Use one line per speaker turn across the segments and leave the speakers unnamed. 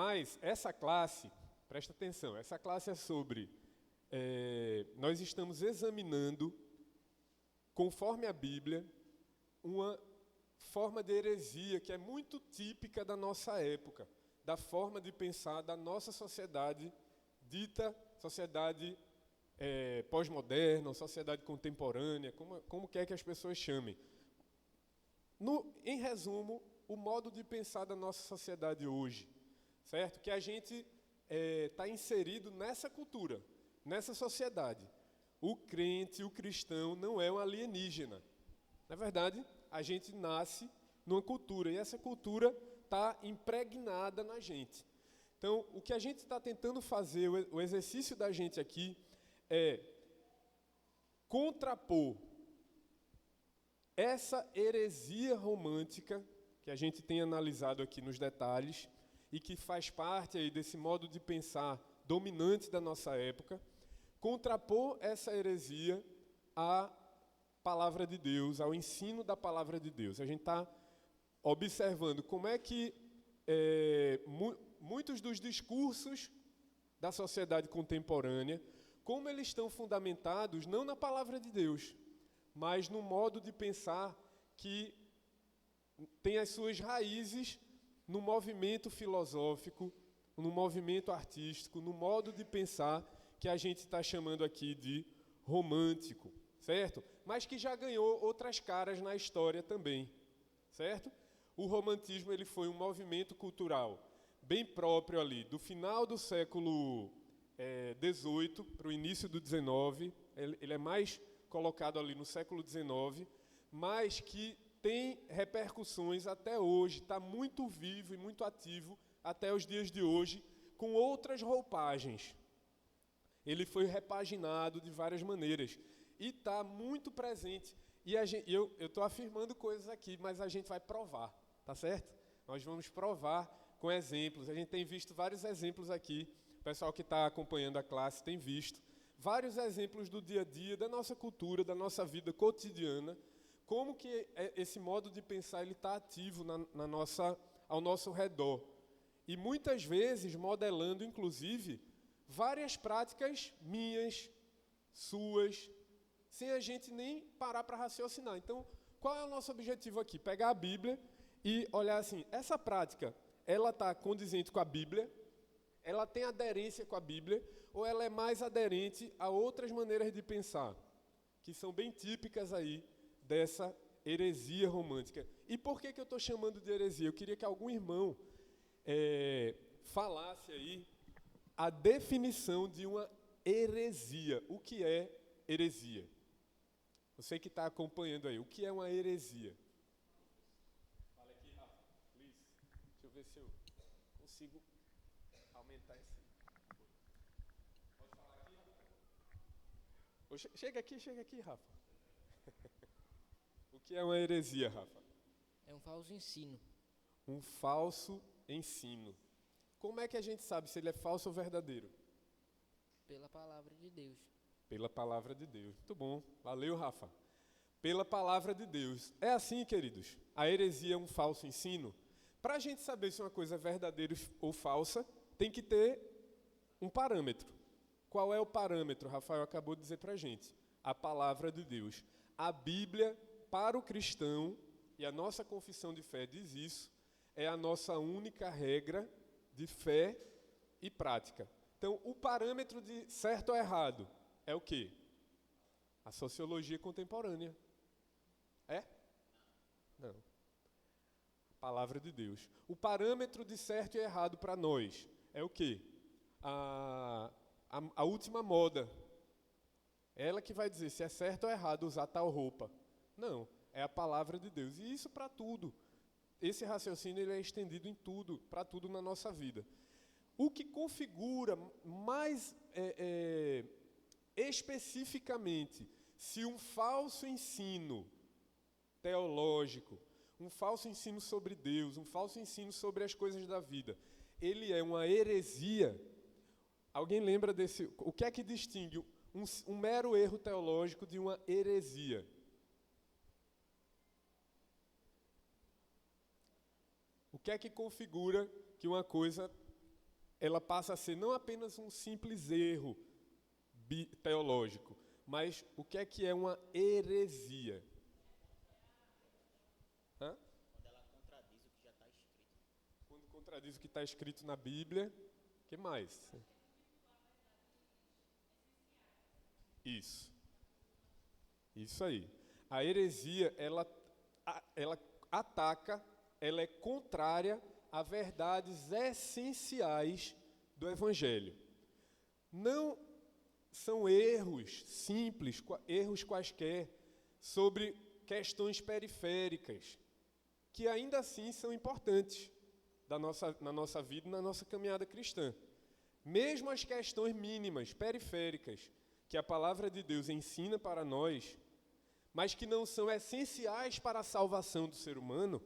Mas essa classe, presta atenção, essa classe é sobre... nós estamos examinando, conforme a Bíblia, uma forma de heresia que é muito típica da nossa época, da forma de pensar da nossa sociedade, dita sociedade pós-moderna, sociedade contemporânea, como quer que as pessoas chamem. Em resumo, o modo de pensar da nossa sociedade hoje, certo? Que a gente está inserido nessa cultura, nessa sociedade. O crente, o cristão, não é um alienígena. Na verdade, a gente nasce numa cultura, e essa cultura está impregnada na gente. Então, o que a gente está tentando fazer, o exercício da gente aqui, é contrapor essa heresia romântica, que a gente tem analisado aqui nos detalhes, e que faz parte aí desse modo de pensar dominante da nossa época, contrapor essa heresia à palavra de Deus, ao ensino da palavra de Deus. A gente está observando como é que muitos dos discursos da sociedade contemporânea, como eles estão fundamentados não na palavra de Deus, mas no modo de pensar que tem as suas raízes no movimento filosófico, no movimento artístico, no modo de pensar que a gente está chamando aqui de romântico, certo? Mas que já ganhou outras caras na história também, certo? O romantismo ele foi um movimento cultural bem próprio ali, do final do século XVIII para o início do XIX, ele é mais colocado ali no século XIX, mas que tem repercussões até hoje, está muito vivo e muito ativo até os dias de hoje, com outras roupagens. Ele foi repaginado de várias maneiras e está muito presente. E eu estou afirmando coisas aqui, mas a gente vai provar, tá certo? Nós vamos provar com exemplos. A gente tem visto vários exemplos aqui, o pessoal que está acompanhando a classe tem visto vários exemplos do dia a dia, da nossa cultura, da nossa vida cotidiana, como que esse modo de pensar ele está ativo ao nosso redor. E muitas vezes modelando, inclusive, várias práticas minhas, suas, sem a gente nem parar para raciocinar. Então, qual é o nosso objetivo aqui? Pegar a Bíblia e olhar assim, essa prática, ela está condizente com a Bíblia? Ela tem aderência com a Bíblia? Ou ela é mais aderente a outras maneiras de pensar, que são bem típicas aí dessa heresia romântica? E por que eu estou chamando de heresia? Eu queria que algum irmão falasse aí a definição de uma heresia. O que é heresia? Você que está acompanhando aí, o que é uma heresia? Fala aqui, Rafa, please. Deixa eu ver se eu consigo aumentar esse. Pode falar aqui, Rafa? Chega aqui, Rafa. O que é uma heresia, Rafa?
É um falso ensino.
Um falso ensino. Como é que a gente sabe se ele é falso ou verdadeiro?
Pela palavra de Deus.
Pela palavra de Deus. Muito bom. Valeu, Rafa. Pela palavra de Deus. É assim, queridos. A heresia é um falso ensino. Para a gente saber se uma coisa é verdadeira ou falsa, tem que ter um parâmetro. Qual é o parâmetro? Rafael acabou de dizer para a gente. A palavra de Deus. A Bíblia, para o cristão, e a nossa confissão de fé diz isso, é a nossa única regra de fé e prática. Então, o parâmetro de certo ou errado é o quê? A sociologia contemporânea. É? Não. A palavra de Deus. O parâmetro de certo e errado para nós é o quê? A última moda. Ela que vai dizer se é certo ou errado usar tal roupa. Não, é a palavra de Deus. E isso para tudo. Esse raciocínio ele é estendido em tudo, para tudo na nossa vida. O que configura mais especificamente se um falso ensino teológico, um falso ensino sobre Deus, um falso ensino sobre as coisas da vida, ele é uma heresia. Alguém lembra desse? O que é que distingue um mero erro teológico de uma heresia? O que é que configura que uma coisa ela passa a ser não apenas um simples erro teológico, mas o que é uma heresia? Hã?
Quando ela contradiz o que já está escrito.
Quando contradiz o que está escrito na Bíblia, o que mais? Isso. Isso aí. A heresia, ela ataca, ela é contrária a verdades essenciais do Evangelho. Não são erros simples, erros quaisquer, sobre questões periféricas, que ainda assim são importantes na nossa vida e na nossa caminhada cristã. Mesmo as questões mínimas, periféricas, que a palavra de Deus ensina para nós, mas que não são essenciais para a salvação do ser humano,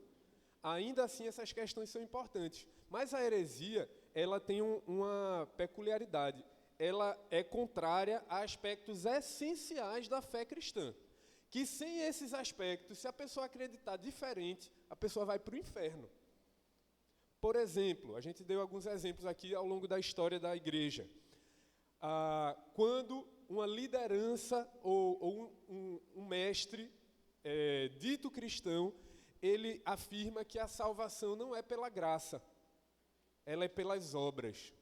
ainda assim essas questões são importantes. Mas a heresia, ela tem uma peculiaridade. Ela é contrária a aspectos essenciais da fé cristã. Que sem esses aspectos, se a pessoa acreditar diferente, a pessoa vai para o inferno. Por exemplo, a gente deu alguns exemplos aqui ao longo da história da igreja. Quando uma liderança ou um mestre dito cristão, ele afirma que a salvação não é pela graça, ela é pelas obras.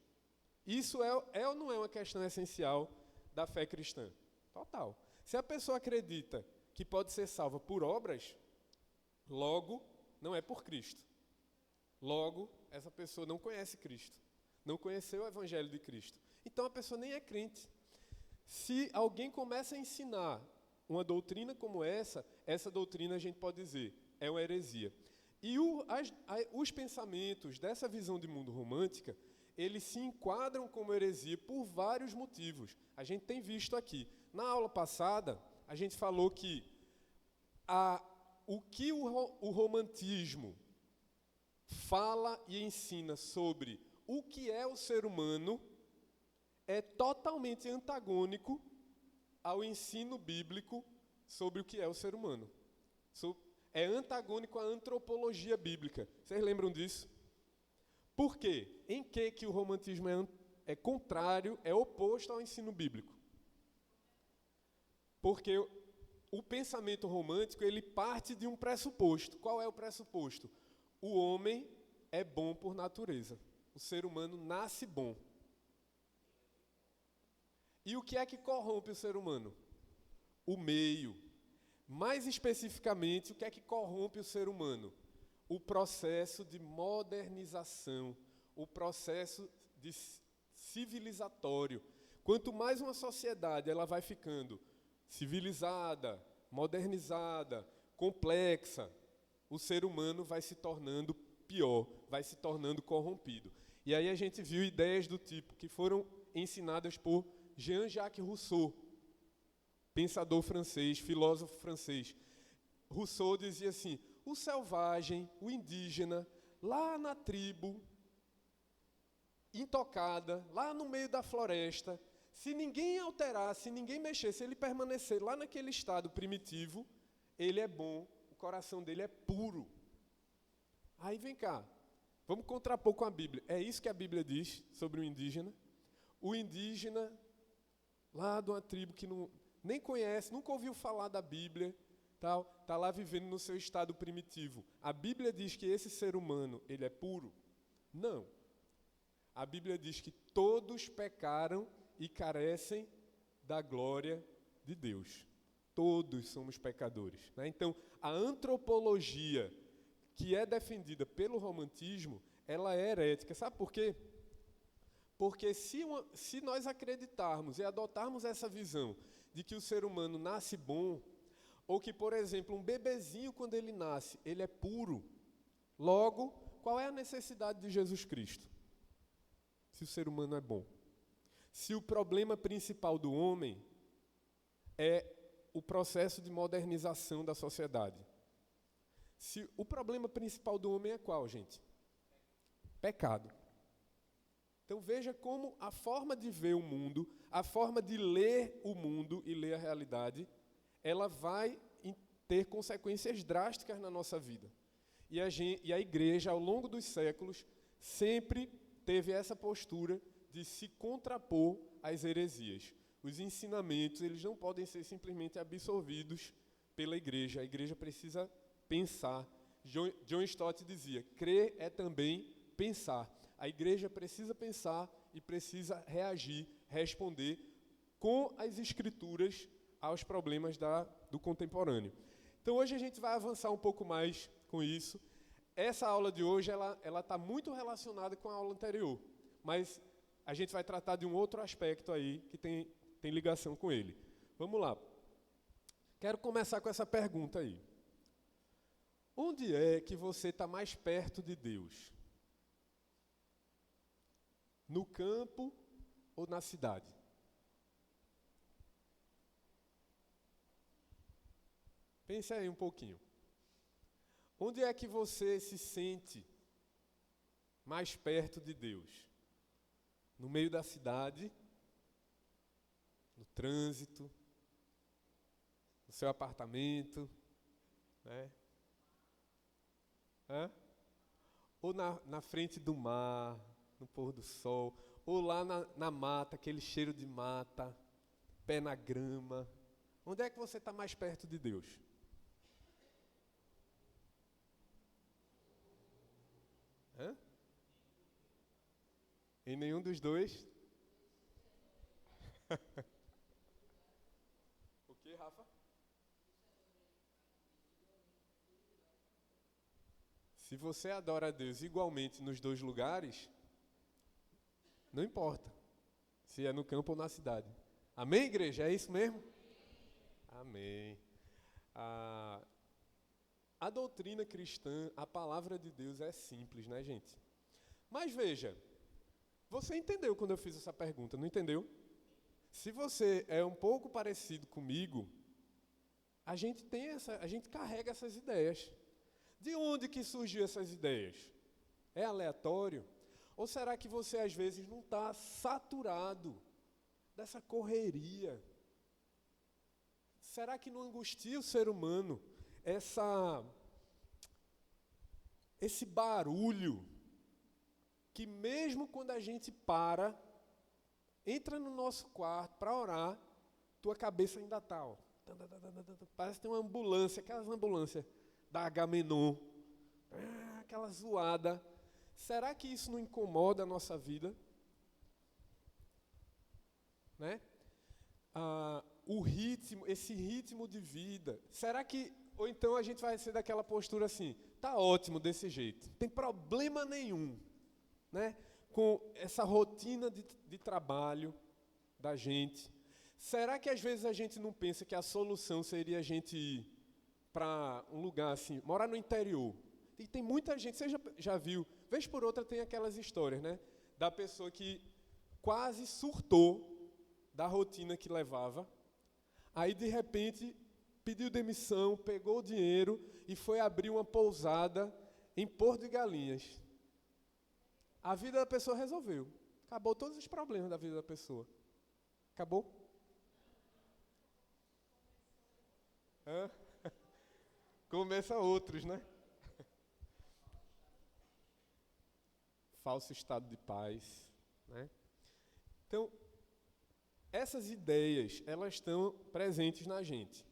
Isso é ou não é uma questão essencial da fé cristã? Total. Se a pessoa acredita que pode ser salva por obras, logo não é por Cristo. Logo, essa pessoa não conhece Cristo, não conheceu o Evangelho de Cristo. Então a pessoa nem é crente. Se alguém começa a ensinar uma doutrina como essa doutrina a gente pode dizer é uma heresia. E os pensamentos dessa visão de mundo romântica, eles se enquadram como heresia por vários motivos. A gente tem visto aqui. Na aula passada, a gente falou que o que o romantismo fala e ensina sobre o que é o ser humano é totalmente antagônico ao ensino bíblico sobre o que é o ser humano. É antagônico à antropologia bíblica. Vocês lembram disso? Por quê? Em que o romantismo é contrário, é oposto ao ensino bíblico? Porque o pensamento romântico, ele parte de um pressuposto. Qual é o pressuposto? O homem é bom por natureza. O ser humano nasce bom. E o que é que corrompe o ser humano? O meio. Mais especificamente, o que é que corrompe o ser humano? O processo de modernização, o processo civilizatório. Quanto mais uma sociedade ela vai ficando civilizada, modernizada, complexa, o ser humano vai se tornando pior, vai se tornando corrompido. E aí a gente viu ideias do tipo que foram ensinadas por Jean-Jacques Rousseau, pensador francês, filósofo francês. Rousseau dizia assim: o selvagem, o indígena, lá na tribo, intocada, lá no meio da floresta, se ninguém alterar, se ninguém mexer, se ele permanecer lá naquele estado primitivo, ele é bom, o coração dele é puro. Aí vem cá, vamos contrapor com a Bíblia. É isso que a Bíblia diz sobre o indígena? O indígena, lá de uma tribo que nem conhece, nunca ouviu falar da Bíblia, está lá vivendo no seu estado primitivo. A Bíblia diz que esse ser humano, ele é puro? Não. A Bíblia diz que todos pecaram e carecem da glória de Deus. Todos somos pecadores, né? Então, a antropologia que é defendida pelo romantismo, ela é herética. Sabe por quê? Porque se nós acreditarmos e adotarmos essa visão de que o ser humano nasce bom, ou que, por exemplo, um bebezinho, quando ele nasce, ele é puro, logo, qual é a necessidade de Jesus Cristo? Se o ser humano é bom. Se o problema principal do homem é o processo de modernização da sociedade. Se o problema principal do homem é qual, gente? Pecado. Então veja como a forma de ver o mundo, a forma de ler o mundo e ler a realidade, ela vai ter consequências drásticas na nossa vida. E a igreja, ao longo dos séculos, sempre teve essa postura de se contrapor às heresias. Os ensinamentos, eles não podem ser simplesmente absorvidos pela igreja. A igreja precisa pensar. John Stott dizia, crer é também pensar. A igreja precisa pensar e precisa reagir, responder com as escrituras aos problemas do contemporâneo. Então hoje a gente vai avançar um pouco mais com isso. Essa aula de hoje ela está muito relacionada com a aula anterior, mas a gente vai tratar de um outro aspecto aí que tem ligação com ele. Vamos lá. Quero começar com essa pergunta aí. Onde é que você está mais perto de Deus? No campo ou na cidade? Pense aí um pouquinho. Onde é que você se sente mais perto de Deus? No meio da cidade? No trânsito? No seu apartamento? Né? Ou na frente do mar, no pôr do sol? Ou lá na mata, aquele cheiro de mata, pé na grama? Onde é que você está mais perto de Deus? Em nenhum dos dois? O que, Rafa? Se você adora a Deus igualmente nos dois lugares, não importa se é no campo ou na cidade. Amém, igreja? É isso mesmo? Amém. A doutrina cristã, a palavra de Deus é simples, né, gente? Mas veja, você entendeu quando eu fiz essa pergunta, não entendeu? Se você é um pouco parecido comigo, a gente carrega essas ideias. De onde que surgiu essas ideias? É aleatório? Ou será que você às vezes não está saturado dessa correria? Será que não angustia o ser humano esse barulho que mesmo quando a gente entra no nosso quarto para orar, tua cabeça ainda está, ó. Parece que tem uma ambulância, aquelas ambulâncias da Agamenon, aquela zoada. Será que isso não incomoda a nossa vida? Né? O ritmo, esse ritmo de vida, será que, ou então a gente vai ser daquela postura assim, tá ótimo desse jeito, não tem problema nenhum, né? Com essa rotina de trabalho da gente. Será que às vezes a gente não pensa que a solução seria a gente ir para um lugar assim, morar no interior? E tem muita gente, você já viu, vez por outra tem aquelas histórias, né? Da pessoa que quase surtou da rotina que levava, aí de repente pediu demissão, pegou o dinheiro e foi abrir uma pousada em Porto de Galinhas. A vida da pessoa resolveu. Acabou todos os problemas da vida da pessoa. Acabou? Começa outros, né? Falso estado de paz, né? Então, essas ideias, elas estão presentes na gente.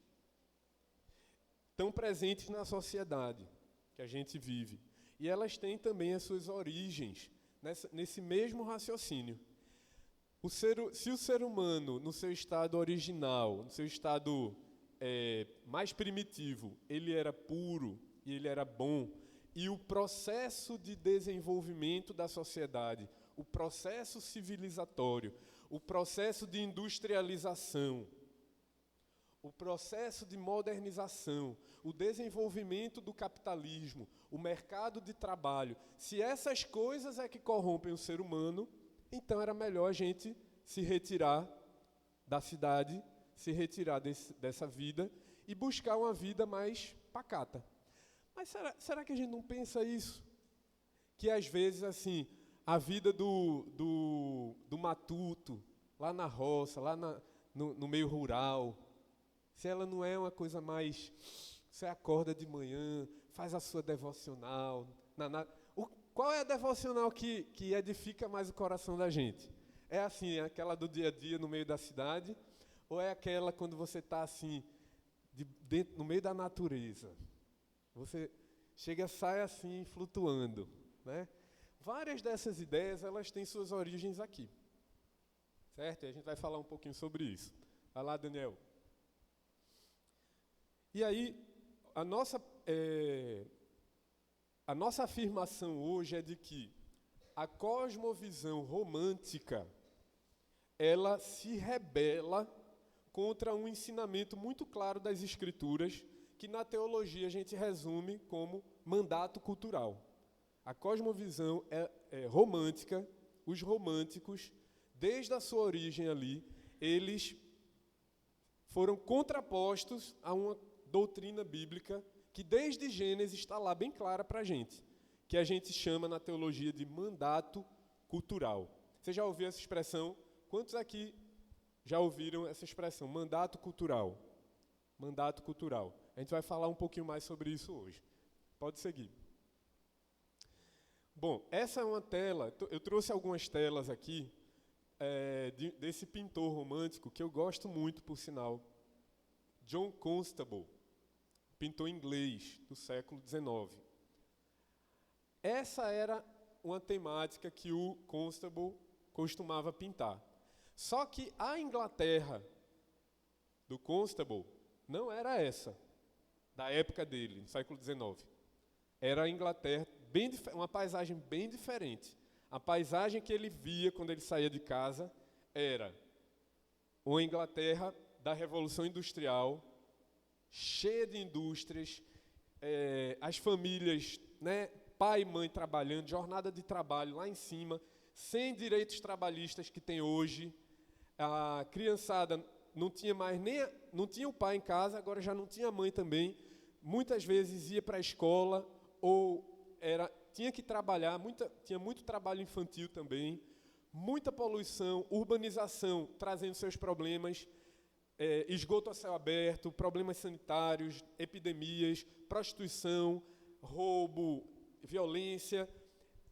Estão presentes na sociedade que a gente vive. E elas têm também as suas origens nesse mesmo raciocínio. Se o ser humano, no seu estado original, no seu estado mais primitivo, ele era puro e ele era bom, e o processo de desenvolvimento da sociedade, o processo civilizatório, o processo de industrialização, o processo de modernização, o desenvolvimento do capitalismo, o mercado de trabalho, se essas coisas é que corrompem o ser humano, então era melhor a gente se retirar da cidade, se retirar dessa vida e buscar uma vida mais pacata. Mas será que a gente não pensa isso? Que às vezes, assim, a vida do matuto, lá na roça, lá no meio rural, se ela não é uma coisa mais... Você acorda de manhã, faz a sua devocional. Qual é a devocional que edifica mais o coração da gente? É assim, é aquela do dia a dia no meio da cidade? Ou é aquela quando você está assim, no meio da natureza? Você chega, sai assim, flutuando, né? Várias dessas ideias, elas têm suas origens aqui. Certo? E a gente vai falar um pouquinho sobre isso. Vai lá, Daniel. E aí, a nossa afirmação hoje é de que a cosmovisão romântica, ela se rebela contra um ensinamento muito claro das Escrituras, que na teologia a gente resume como mandato cultural. A cosmovisão romântica, os românticos, desde a sua origem ali, eles foram contrapostos a uma doutrina bíblica que desde Gênesis está lá bem clara para a gente, que a gente chama na teologia de mandato cultural. Você já ouviu essa expressão? Quantos aqui já ouviram essa expressão, mandato cultural? Mandato cultural. A gente vai falar um pouquinho mais sobre isso hoje. Pode seguir. Bom, essa é uma tela, eu trouxe algumas telas aqui, desse pintor romântico, que eu gosto muito, por sinal, John Constable, pintor inglês do século XIX. Essa era uma temática que o Constable costumava pintar. Só que a Inglaterra do Constable não era essa, da época dele, no século XIX. Era a Inglaterra, uma paisagem bem diferente. A paisagem que ele via quando ele saía de casa era uma Inglaterra da Revolução Industrial, cheia de indústrias, as famílias, né, pai e mãe trabalhando, jornada de trabalho lá em cima, sem direitos trabalhistas que tem hoje. A criançada não tinha mais não tinha o pai em casa, agora já não tinha a mãe também. Muitas vezes ia para a escola ou tinha que trabalhar, tinha muito trabalho infantil também, muita poluição, urbanização trazendo seus problemas, esgoto a céu aberto, problemas sanitários, epidemias, prostituição, roubo, violência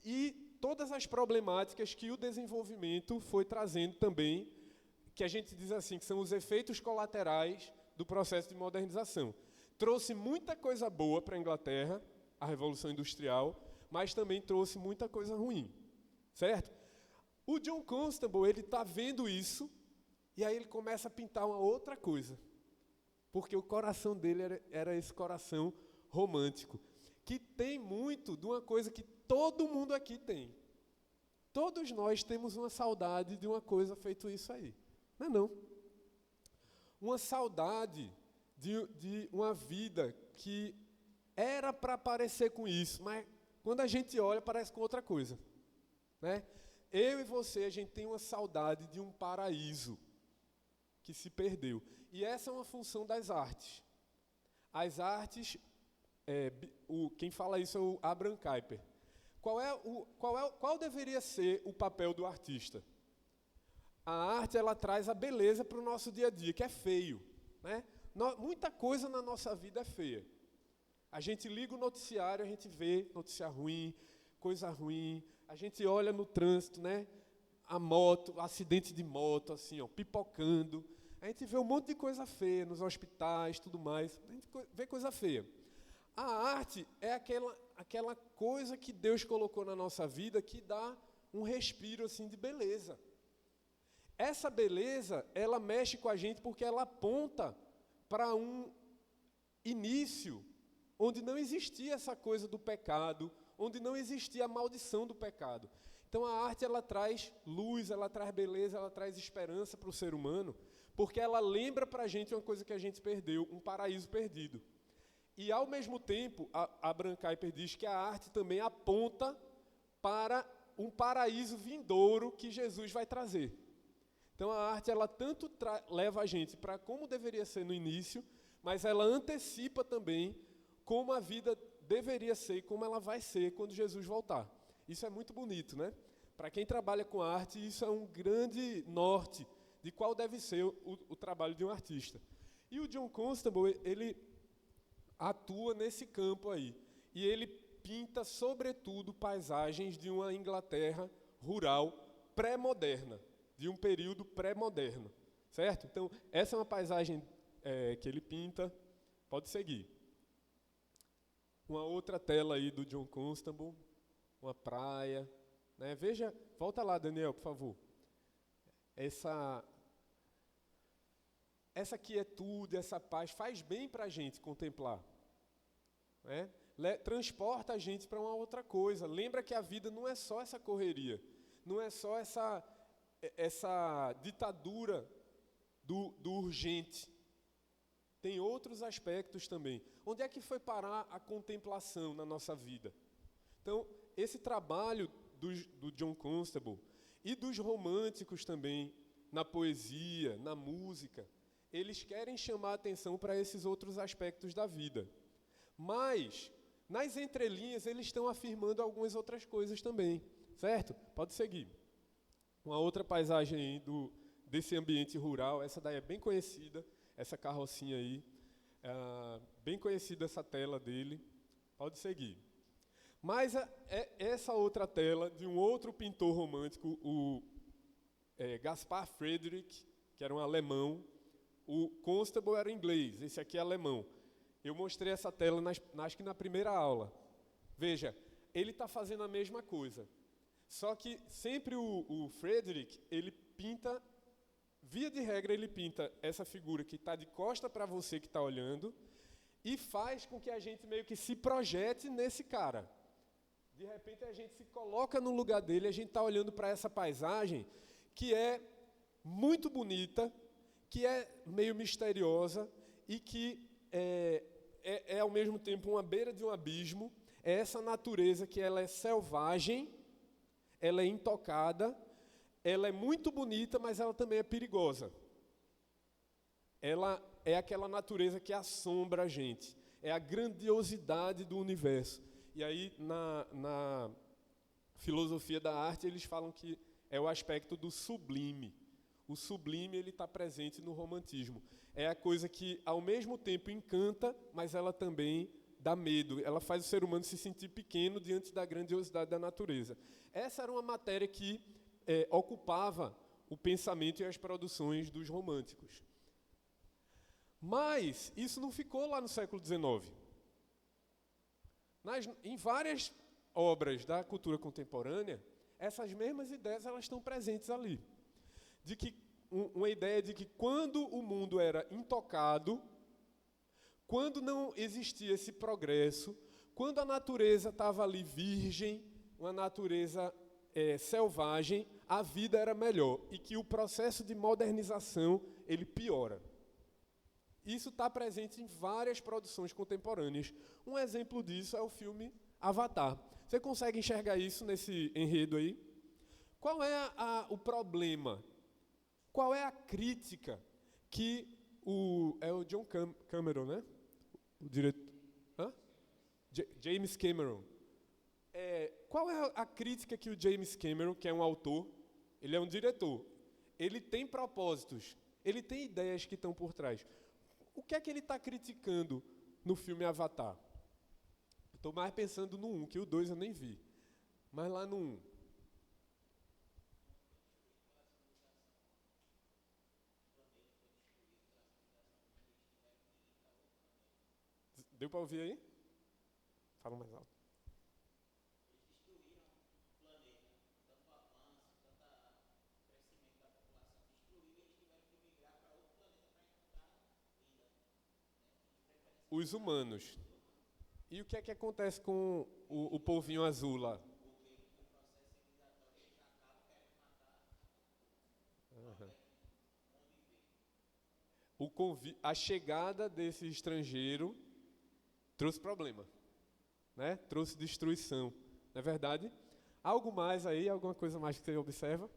e todas as problemáticas que o desenvolvimento foi trazendo também, que a gente diz assim, que são os efeitos colaterais do processo de modernização. Trouxe muita coisa boa para a Inglaterra, a Revolução Industrial, mas também trouxe muita coisa ruim, certo? O John Constable, ele está vendo isso, e aí ele começa a pintar uma outra coisa, porque o coração dele era esse coração romântico, que tem muito de uma coisa que todo mundo aqui tem. Todos nós temos uma saudade de uma coisa feito isso aí. Não é não? Uma saudade de uma vida que era para parecer com isso, mas quando a gente olha, parece com outra coisa, né? Eu e você, a gente tem uma saudade de um paraíso que se perdeu. E essa é uma função das artes. As artes, quem fala isso é o Abraham Kuyper. Qual deveria ser o papel do artista? A arte, ela traz a beleza para o nosso dia a dia, que é feio, né? Muita coisa na nossa vida é feia. A gente liga o noticiário, a gente vê notícia ruim, coisa ruim. A gente olha no trânsito, né? A moto, acidente de moto, assim, ó, pipocando. A gente vê um monte de coisa feia nos hospitais, tudo mais. A gente vê coisa feia. A arte é aquela coisa que Deus colocou na nossa vida que dá um respiro assim de beleza. Essa beleza, ela mexe com a gente porque ela aponta para um início onde não existia essa coisa do pecado, onde não existia a maldição do pecado. Então a arte, ela traz luz, ela traz beleza, ela traz esperança para o ser humano, porque ela lembra para a gente uma coisa que a gente perdeu, um paraíso perdido. E ao mesmo tempo, Abraham Kuyper diz que a arte também aponta para um paraíso vindouro que Jesus vai trazer. Então a arte, ela tanto leva a gente para como deveria ser no início, mas ela antecipa também como a vida deveria ser e como ela vai ser quando Jesus voltar. Isso é muito bonito, né? Para quem trabalha com arte, isso é um grande norte de qual deve ser o trabalho de um artista. E o John Constable, ele atua nesse campo aí. E ele pinta, sobretudo, paisagens de uma Inglaterra rural pré-moderna, de um período pré-moderno, certo? Então, essa é uma paisagem que ele pinta. Pode seguir. Uma outra tela aí do John Constable, uma praia, né? Veja, volta lá, Daniel, por favor. Essa quietude, essa paz faz bem para a gente contemplar, né? Transporta a gente para uma outra coisa. Lembra que a vida não é só essa correria, não é só essa ditadura do urgente. Tem outros aspectos também. Onde é que foi parar a contemplação na nossa vida? Então, esse trabalho do John Constable e dos românticos também, na poesia, na música, eles querem chamar a atenção para esses outros aspectos da vida. Mas, nas entrelinhas, eles estão afirmando algumas outras coisas também, certo? Pode seguir. Uma outra paisagem aí desse ambiente rural, essa daí é bem conhecida, essa carrocinha aí, bem conhecida essa tela dele, pode seguir. Mas essa outra tela de um outro pintor romântico, o Gaspar Friedrich, que era um alemão, o Constable era inglês, esse aqui é alemão. Eu mostrei essa tela, acho que na primeira aula. Veja, ele está fazendo a mesma coisa, só que sempre o Friedrich, ele pinta. Via de regra, ele pinta essa figura que está de costa para você que está olhando e faz com que a gente meio que se projete nesse cara. De repente, a gente se coloca no lugar dele, a gente está olhando para essa paisagem que é muito bonita, que é meio misteriosa e que é ao mesmo tempo uma beira de um abismo. É essa natureza que ela é selvagem, ela é intocada, ela é muito bonita, mas ela também é perigosa. Ela é aquela natureza que assombra a gente. É a grandiosidade do universo. E aí, na filosofia da arte, eles falam que é o aspecto do sublime. O sublime ele está presente no romantismo. É a coisa que, ao mesmo tempo, encanta, mas ela também dá medo. Ela faz o ser humano se sentir pequeno diante da grandiosidade da natureza. Essa era uma matéria que ocupava o pensamento e as produções dos românticos. Mas isso não ficou lá no século XIX. Em várias obras da cultura contemporânea, essas mesmas ideias elas estão presentes ali. Uma ideia de que quando o mundo era intocado, quando não existia esse progresso, quando a natureza estava ali virgem, uma natureza selvagem, a vida era melhor e que o processo de modernização ele piora. Isso está presente em várias produções contemporâneas. Um exemplo disso é o filme Avatar. Você consegue enxergar isso nesse enredo aí? Qual é o problema? Qual é a crítica que é o John Cameron, né? O diretor. James Cameron. Qual é a crítica que o James Cameron, que é um autor, ele é um diretor, ele tem propósitos, ele tem ideias que estão por trás. O que é que ele está criticando no filme Avatar? Estou mais pensando no 1, que o 2 eu nem vi. Mas lá no 1. Deu para ouvir aí? Fala mais alto. Os humanos. E o que é que acontece com o polvinho azul lá? A chegada desse estrangeiro trouxe problema, né? Trouxe destruição. Não é verdade? Algo mais aí? Alguma coisa mais que você observa?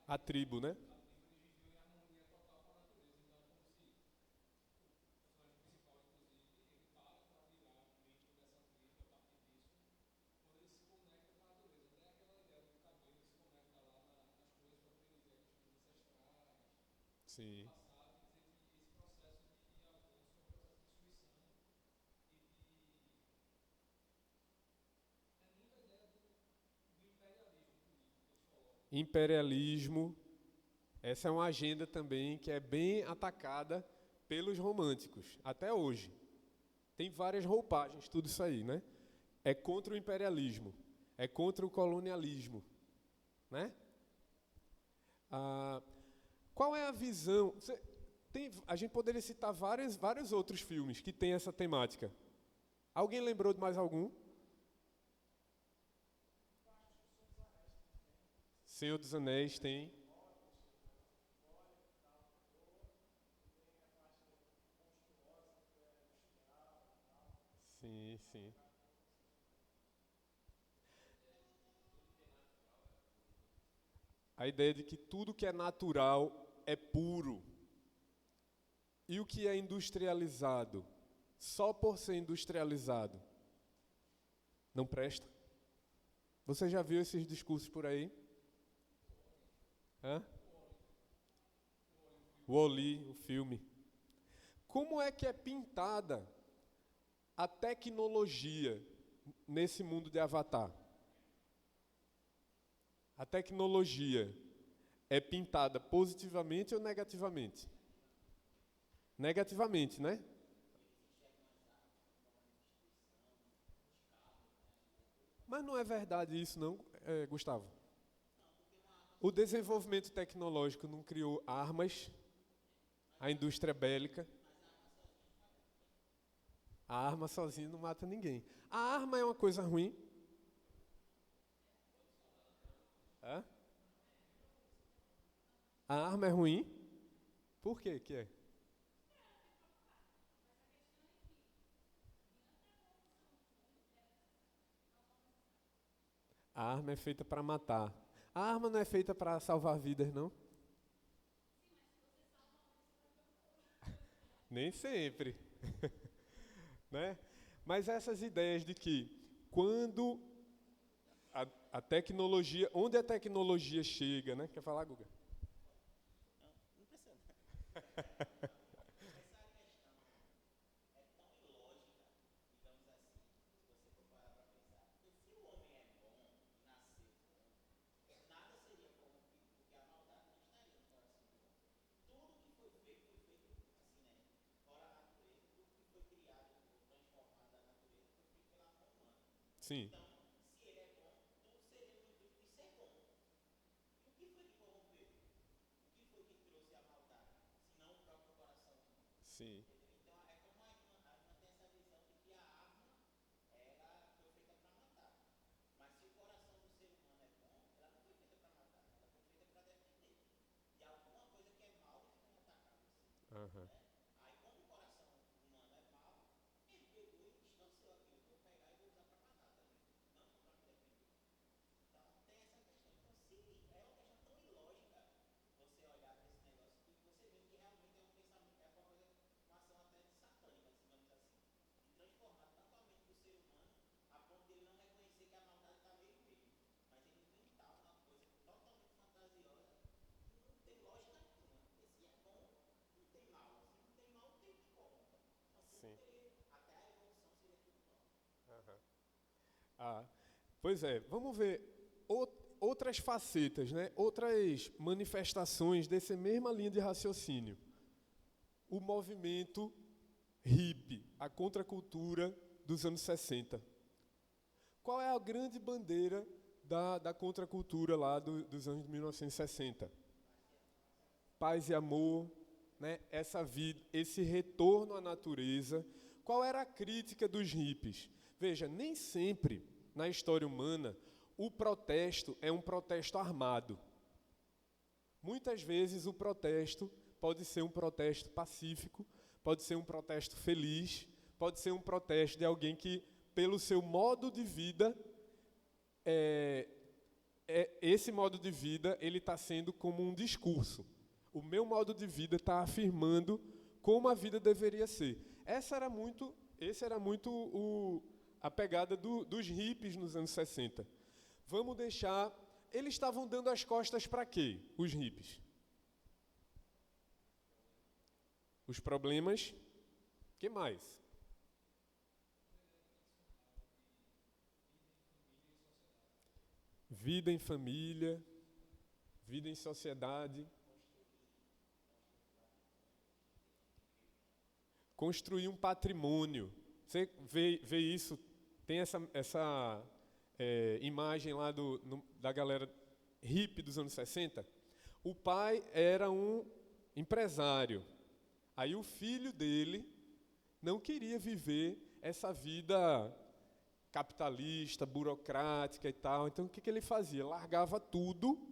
A tribo, né? Sim. Imperialismo, essa é uma agenda também que é bem atacada pelos românticos, até hoje. Tem várias roupagens, tudo isso aí, né? É contra o imperialismo, é contra o colonialismo, né? Qual é a visão? A gente poderia citar vários outros filmes que têm essa temática. Alguém lembrou de mais algum? Senhor dos Anéis tem. Sim, sim. A ideia de que tudo que é natural é puro. E o que é industrializado, só por ser industrializado, não presta? Você já viu esses discursos por aí? Hã? Wall-E, o filme. Como é que é pintada a tecnologia nesse mundo de Avatar? A tecnologia é pintada positivamente ou negativamente? Negativamente, né? Mas não é verdade isso, não, Gustavo? O desenvolvimento tecnológico não criou armas, a indústria bélica. A arma sozinha não mata ninguém. A arma é uma coisa ruim? Hã? A arma é ruim? Por quê que é? A arma é feita para matar. A arma não é feita para salvar vidas, não? Nem sempre. Né? Mas essas ideias de que quando a tecnologia, onde a tecnologia chega, né? Quer falar, Guga?
Não precisa. Essa questão é tão ilógica, digamos assim, se você for parar para pensar. Porque se o homem é bom e nasceu bom, nada seria corrompido, porque a maldade não estaria no coração do homem. Tudo que foi feito assim, né? Fora a natureza, tudo que foi criado ou transformado da natureza foi feito pela mão humana.
Sim,
Então, se ele é bom, tudo seria no intuito de ser bom. E o que foi que corrompeu? O que foi que trouxe a maldade? Se não o próprio coração humano.
sim.
Então, é como a irmã tem essa visão de que a arma ela foi feita para matar. Mas se o coração do ser humano é bom, ela não foi feita para matar, ela foi feita para defender. E alguma coisa que é mal vem atacar você.
Aham.
Aí, como o coração humano é mau, ele pegou e distanciou aquilo. Vou pegar e vou usar para matar também. Não para me defender. Então, tem essa questão. Então, se é uma questão tão ilógica você olhar para esse negócio e você vê que realmente é um pensamento, é uma coisa, uma ação até satânica, digamos assim, de transformar tanto a mente do ser humano a ponto de ele não reconhecer que a maldade está nele mesmo, mas ele inventar uma coisa totalmente fantasiosa que não tem lógica nenhuma. Porque se é bom, não tem mal. Se não tem mal, não tem que corrompa. Então, tudo
Sim.
teria, até a evolução seria tudo bom.
Aham. Ah, pois é, vamos ver outras facetas, né? Outras manifestações dessa mesma linha de raciocínio. O movimento hippie, a contracultura dos anos 60. Qual é a grande bandeira da contracultura lá dos anos de 1960? Paz e amor, né? Essa vida, esse retorno à natureza. Qual era a crítica dos hippies? Veja, nem sempre na história humana o protesto é um protesto armado. Muitas vezes o protesto pode ser um protesto pacífico, pode ser um protesto feliz, pode ser um protesto de alguém que, pelo seu modo de vida, esse modo de vida ele está sendo como um discurso. O meu modo de vida está afirmando como a vida deveria ser. Esse era muito a pegada dos hippies nos anos 60. Vamos deixar... Eles estavam dando as costas para quê, os hippies? Os problemas, que mais? Vida em família, vida em sociedade. Construir um patrimônio. Você vê isso, tem essa imagem lá da galera hippie dos anos 60. O pai era um empresário. Aí o filho dele não queria viver essa vida capitalista, burocrática e tal. Então o que ele fazia? Largava tudo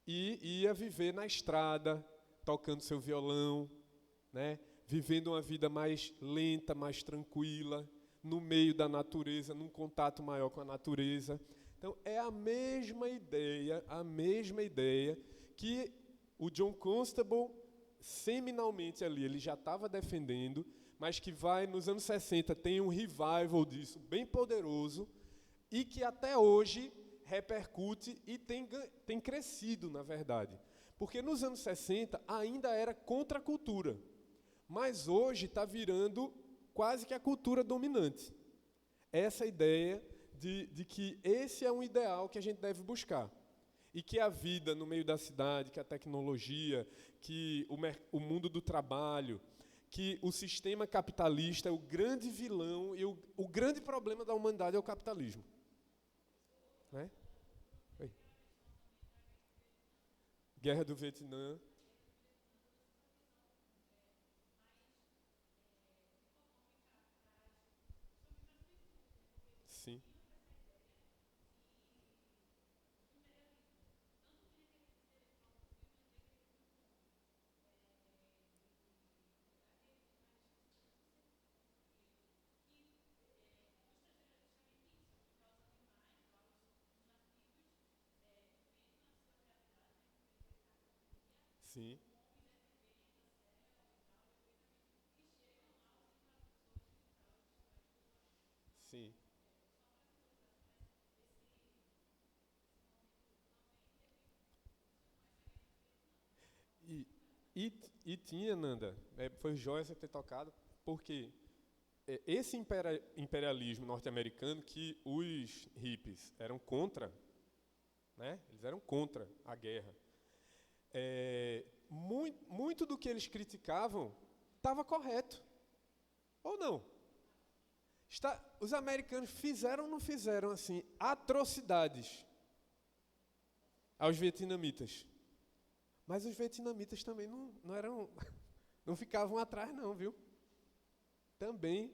e ia viver na estrada, tocando seu violão, né? Vivendo uma vida mais lenta, mais tranquila, no meio da natureza, num contato maior com a natureza. Então, é a mesma ideia que o John Constable, seminalmente ali, ele já estava defendendo, mas que vai, nos anos 60, tem um revival disso, bem poderoso, e que até hoje repercute e tem crescido, na verdade. Porque nos anos 60 ainda era contra a cultura. Mas hoje está virando quase que a cultura dominante. Essa ideia de que esse é um ideal que a gente deve buscar. E que a vida no meio da cidade, que a tecnologia, que o mundo do trabalho, que o sistema capitalista é o grande vilão e o grande problema da humanidade é o capitalismo. Né? Oi. Guerra do Vietnã. Sim. Sim. Sim. E, e tinha, Nanda, foi joia você ter tocado, porque esse imperialismo norte-americano que os hippies eram contra, né? Eles eram contra a guerra. Muito do que eles criticavam estava correto, ou não? Os americanos fizeram ou não fizeram assim atrocidades aos vietnamitas? Mas os vietnamitas também não eram, não ficavam atrás não, viu? Também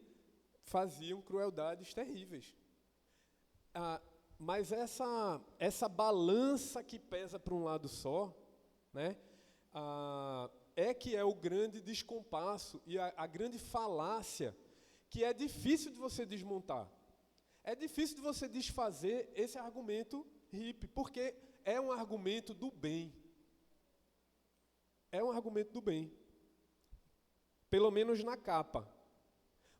faziam crueldades terríveis. Mas essa balança que pesa para um lado só, né, que é o grande descompasso e a grande falácia que é difícil de você desmontar. É difícil de você desfazer esse argumento hippie, porque é um argumento do bem. É um argumento do bem. Pelo menos na capa.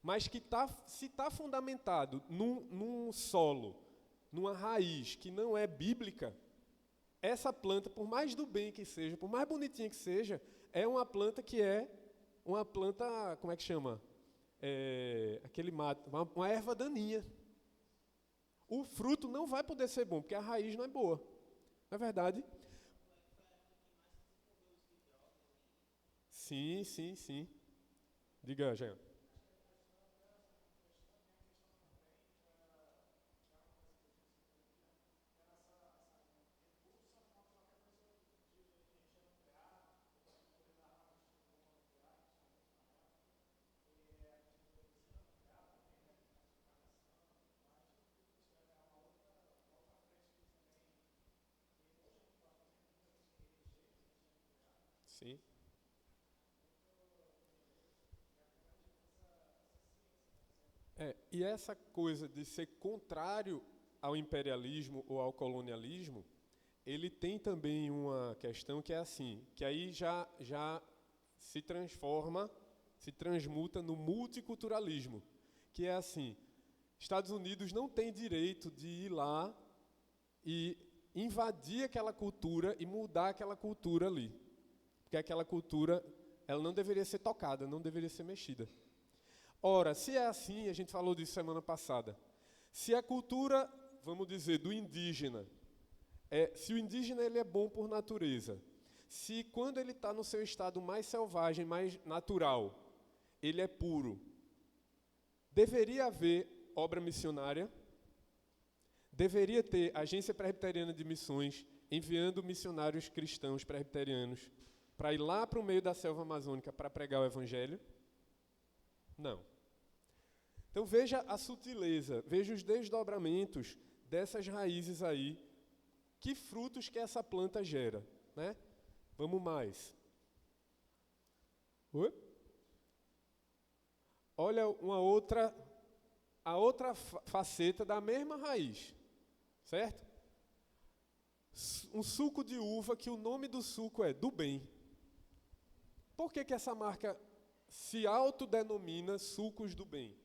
Mas que se está fundamentado num solo, numa raiz que não é bíblica, essa planta, por mais do bem que seja, por mais bonitinha que seja, é uma planta que é uma planta, como é que chama? Aquele mato, uma erva daninha. O fruto não vai poder ser bom, porque a raiz não é boa. Não é verdade? Sim, sim, sim. Diga, Jean. Sim. E essa coisa de ser contrário ao imperialismo ou ao colonialismo, ele tem também uma questão que é assim, que aí já se transforma, se transmuta no multiculturalismo, que é assim, Estados Unidos não tem direito de ir lá e invadir aquela cultura e mudar aquela cultura ali, porque aquela cultura ela não deveria ser tocada, não deveria ser mexida. Ora, se é assim, a gente falou disso semana passada, se a cultura, vamos dizer, do indígena, se o indígena ele é bom por natureza, se quando ele está no seu estado mais selvagem, mais natural, ele é puro, deveria haver obra missionária, deveria ter agência presbiteriana de missões, enviando missionários cristãos presbiterianos para ir lá para o meio da selva amazônica para pregar o evangelho? Não. Então veja a sutileza, veja os desdobramentos dessas raízes aí, que frutos que essa planta gera, né? Vamos mais. Oi? Olha a outra faceta da mesma raiz, certo? Um suco de uva que o nome do suco é do bem. Por que essa marca se autodenomina sucos do bem?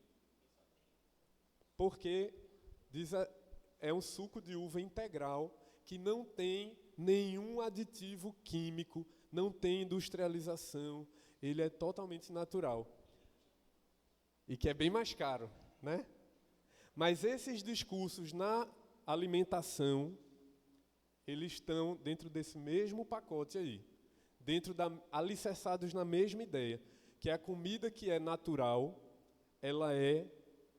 Porque é um suco de uva integral que não tem nenhum aditivo químico, não tem industrialização, ele é totalmente natural. E que é bem mais caro, né? Mas esses discursos na alimentação, eles estão dentro desse mesmo pacote aí, alicerçados na mesma ideia, que a comida que é natural, ela é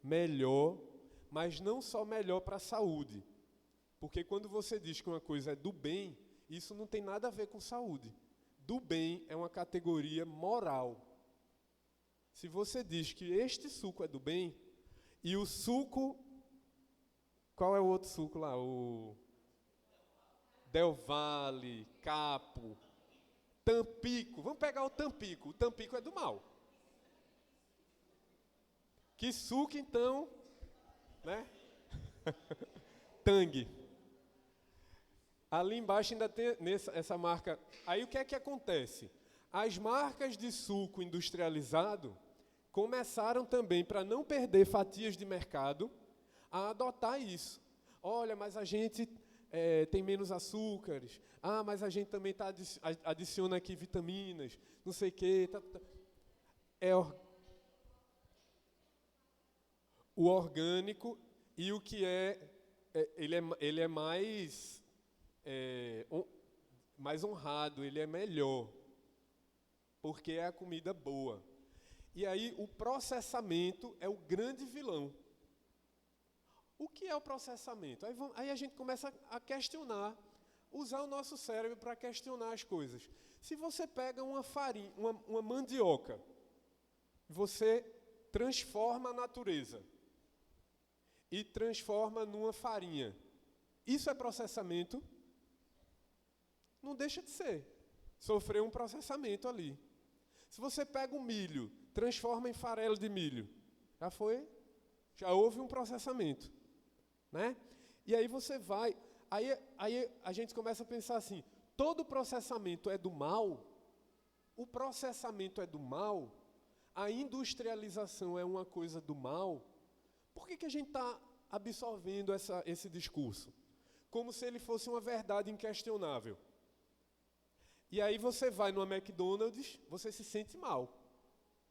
melhor, mas não só melhor para a saúde. Porque quando você diz que uma coisa é do bem, isso não tem nada a ver com saúde. Do bem é uma categoria moral. Se você diz que este suco é do bem, e o suco... Qual é o outro suco lá? O Del Valle, Capo, Tampico. Vamos pegar o Tampico. O Tampico é do mal. Que suco, então, né? Tang. Ali embaixo ainda tem essa marca. Aí o que é que acontece? As marcas de suco industrializado começaram também, para não perder fatias de mercado, a adotar isso. Olha, mas a gente tem menos açúcares. Ah, mas a gente também adiciona aqui vitaminas, não sei o quê. O orgânico e o que ele é mais honrado, ele é melhor, porque é a comida boa. E aí o processamento é o grande vilão. O que é o processamento? Aí a gente começa a questionar, usar o nosso cérebro para questionar as coisas. Se você pega uma farinha, uma mandioca, você transforma a natureza e transforma numa farinha. Isso é processamento? Não deixa de ser. Sofreu um processamento ali. Se você pega o milho, transforma em farelo de milho, já houve um processamento, né? E aí você vai, aí a gente começa a pensar assim, todo processamento é do mal? O processamento é do mal? A industrialização é uma coisa do mal? Por que a gente está absorvendo esse discurso? Como se ele fosse uma verdade inquestionável. E aí você vai numa McDonald's, você se sente mal.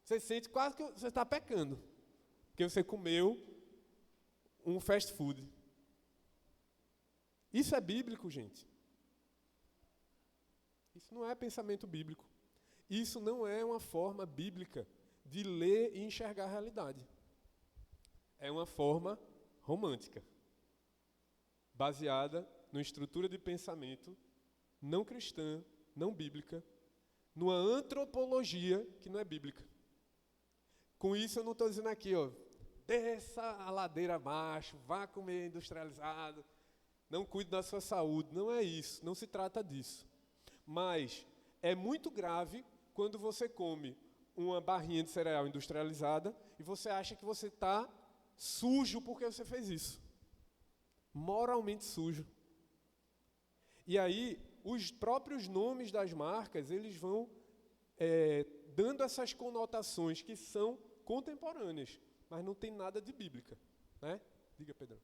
Você sente quase que você está pecando. Porque você comeu um fast food. Isso é bíblico, gente. Isso não é pensamento bíblico. Isso não é uma forma bíblica de ler e enxergar a realidade. É uma forma romântica, baseada numa estrutura de pensamento não cristã, não bíblica, numa antropologia que não é bíblica. Com isso eu não estou dizendo aqui, desça a ladeira abaixo, vá comer industrializado, não cuide da sua saúde. Não é isso, não se trata disso. Mas é muito grave quando você come uma barrinha de cereal industrializada e você acha que você está sujo porque você fez isso. Moralmente sujo. E aí, os próprios nomes das marcas, eles vão dando essas conotações que são contemporâneas, mas não tem nada de bíblica, né? Diga, Pedrão.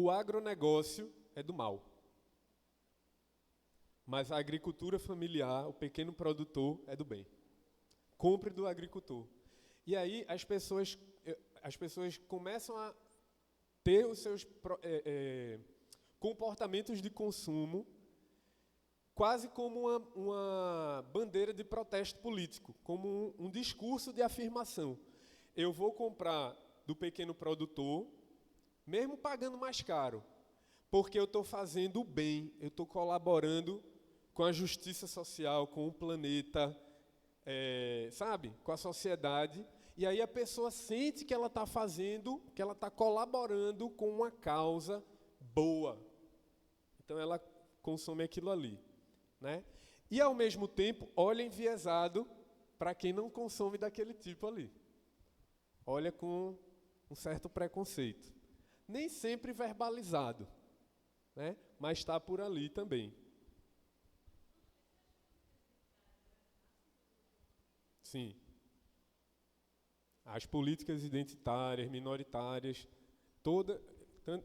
O agronegócio é do mal. Mas a agricultura familiar, o pequeno produtor, é do bem. Compre do agricultor. E aí as pessoas começam a ter os seus comportamentos de consumo quase como uma bandeira de protesto político, como um discurso de afirmação. Eu vou comprar do pequeno produtor, mesmo pagando mais caro, porque eu estou fazendo o bem, eu estou colaborando com a justiça social, com o planeta, sabe, com a sociedade. E aí a pessoa sente que ela está fazendo, que ela está colaborando com uma causa boa. Então ela consome aquilo ali, né? E ao mesmo tempo olha enviesado para quem não consome daquele tipo ali. Olha com um certo preconceito. Nem sempre verbalizado, né? Mas está por ali também. Sim. As políticas identitárias, minoritárias,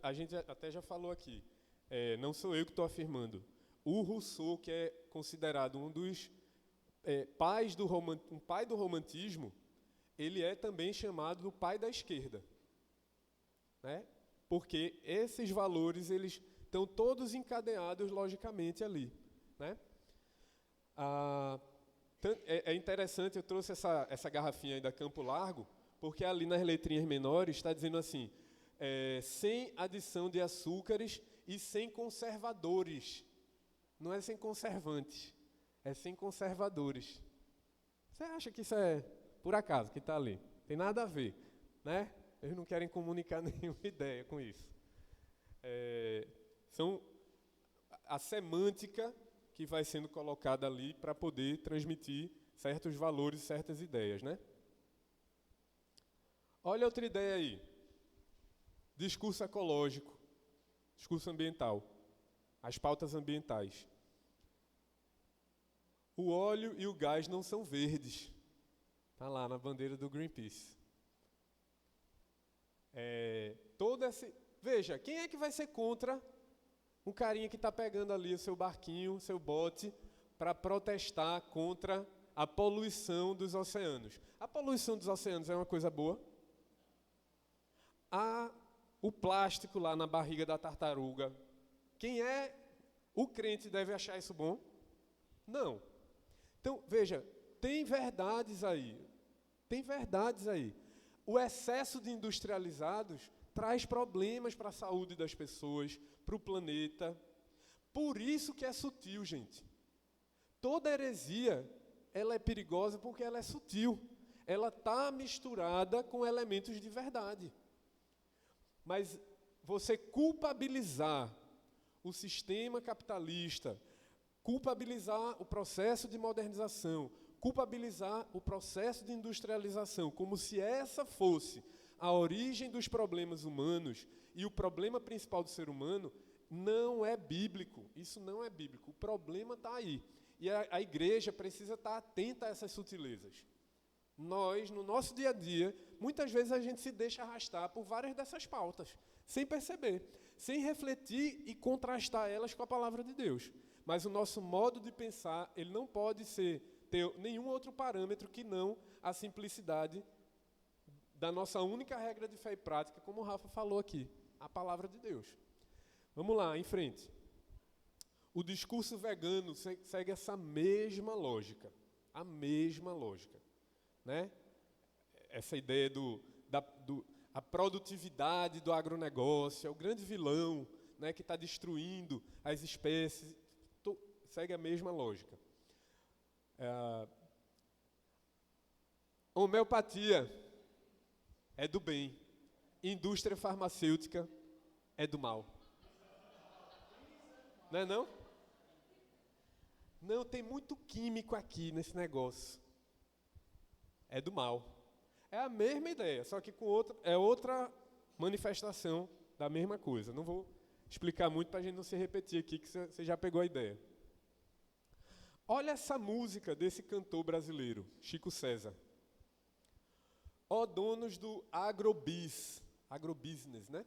a gente até já falou aqui, não sou eu que estou afirmando. O Rousseau, que é considerado um dos um pai do romantismo, ele é também chamado do pai da esquerda, né? Porque esses valores eles estão todos encadeados logicamente ali, né? É interessante, eu trouxe essa garrafinha aí da Campo Largo, porque ali nas letrinhas menores está dizendo assim, sem adição de açúcares e sem conservadores. Não é sem conservantes, é sem conservadores. Você acha que isso é por acaso que está ali? Tem nada a ver, né? Eles não querem comunicar nenhuma ideia com isso. São a semântica que vai sendo colocada ali para poder transmitir certos valores, certas ideias, né? Olha outra ideia aí. Discurso ecológico, discurso ambiental, as pautas ambientais. O óleo e o gás não são verdes. Está lá na bandeira do Greenpeace. Veja, quem é que vai ser contra um carinha que está pegando ali o seu barquinho, o seu bote, para protestar contra a poluição dos oceanos? A poluição dos oceanos é uma coisa boa? O plástico lá na barriga da tartaruga, quem é o crente deve achar isso bom? Não. Então, veja, tem verdades aí. O excesso de industrializados traz problemas para a saúde das pessoas, para o planeta. Por isso que é sutil, gente. Toda heresia, ela é perigosa porque ela é sutil. Ela está misturada com elementos de verdade. Mas você culpabilizar o sistema capitalista, culpabilizar o processo de modernização, culpabilizar o processo de industrialização, como se essa fosse a origem dos problemas humanos e o problema principal do ser humano, não é bíblico. Isso não é bíblico. O problema está aí. E a igreja precisa estar atenta a essas sutilezas. Nós, no nosso dia a dia, muitas vezes a gente se deixa arrastar por várias dessas pautas, sem perceber, sem refletir e contrastar elas com a palavra de Deus. Mas o nosso modo de pensar, ele não pode ter nenhum outro parâmetro que não a simplicidade da nossa única regra de fé e prática, como o Rafa falou aqui, a palavra de Deus. Vamos lá, em frente. O discurso vegano segue essa mesma lógica, né? Essa ideia a produtividade do agronegócio, é o grande vilão, né, que está destruindo as espécies, segue a mesma lógica. Homeopatia é do bem, indústria farmacêutica é do mal. Não é não? Não, tem muito químico aqui nesse negócio. É do mal. É a mesma ideia, só que com outra manifestação da mesma coisa. Não vou explicar muito para a gente não se repetir aqui, que você já pegou a ideia. Olha essa música desse cantor brasileiro, Chico César. Ó donos do agrobusiness, né?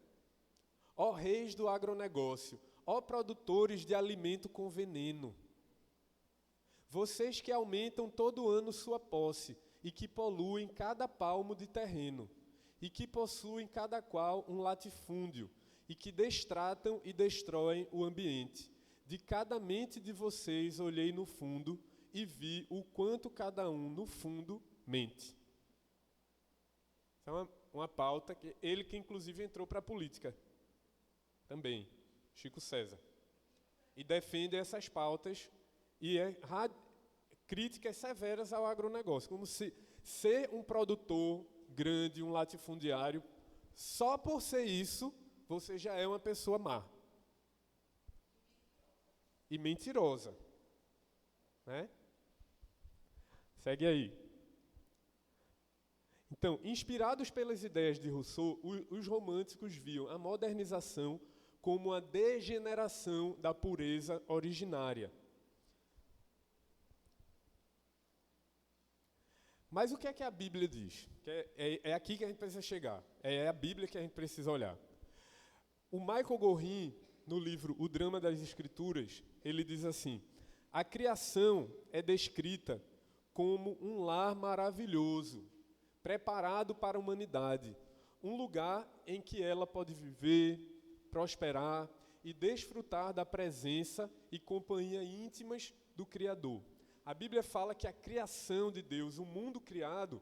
Ó reis do agronegócio, ó produtores de alimento com veneno. Vocês que aumentam todo ano sua posse e que poluem cada palmo de terreno, e que possuem cada qual um latifúndio, e que destratam e destroem o ambiente. De cada mente de vocês olhei no fundo e vi o quanto cada um, no fundo, mente. Essa é uma pauta que ele que inclusive entrou para a política também, Chico César. E defende essas pautas e críticas severas ao agronegócio, como se ser um produtor grande, um latifundiário, só por ser isso, você já é uma pessoa má. E mentirosa. Né? Segue aí. Então, inspirados pelas ideias de Rousseau, os românticos viam a modernização como a degeneração da pureza originária. Mas o que é que a Bíblia diz? É aqui que a gente precisa chegar. É a Bíblia que a gente precisa olhar. O Michael Gorin, no livro O Drama das Escrituras, ele diz assim: a criação é descrita como um lar maravilhoso, preparado para a humanidade, um lugar em que ela pode viver, prosperar e desfrutar da presença e companhia íntimas do Criador. A Bíblia fala que a criação de Deus, o mundo criado,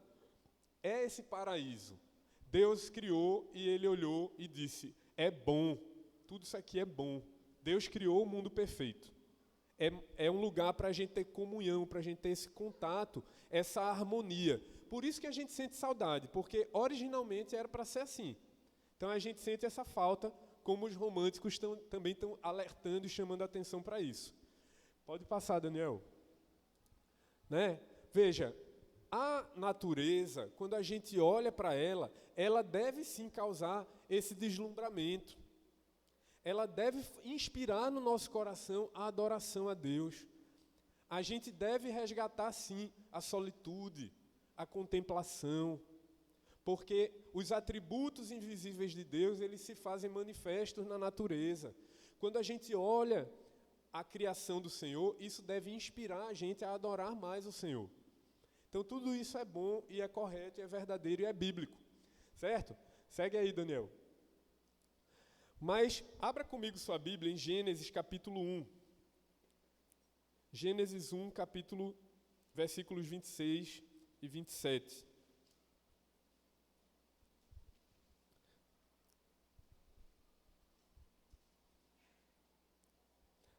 é esse paraíso. Deus criou e ele olhou e disse: é bom, tudo isso aqui é bom. Deus criou o mundo perfeito. É um lugar para a gente ter comunhão, para a gente ter esse contato, essa harmonia. Por isso que a gente sente saudade, porque originalmente era para ser assim. Então a gente sente essa falta, como os românticos também estão alertando e chamando a atenção para isso. Pode passar, Daniel. Né? Veja, a natureza, quando a gente olha para ela, ela deve sim causar esse deslumbramento. Ela deve inspirar no nosso coração a adoração a Deus. A gente deve resgatar sim a solitude, a contemplação, porque os atributos invisíveis de Deus, eles se fazem manifestos na natureza. Quando a gente olha a criação do Senhor, isso deve inspirar a gente a adorar mais o Senhor. Então, tudo isso é bom e é correto, e é verdadeiro e é bíblico. Certo? Segue aí, Daniel. Mas, abra comigo sua Bíblia em Gênesis capítulo 1. Gênesis 1, versículos 26 e 27.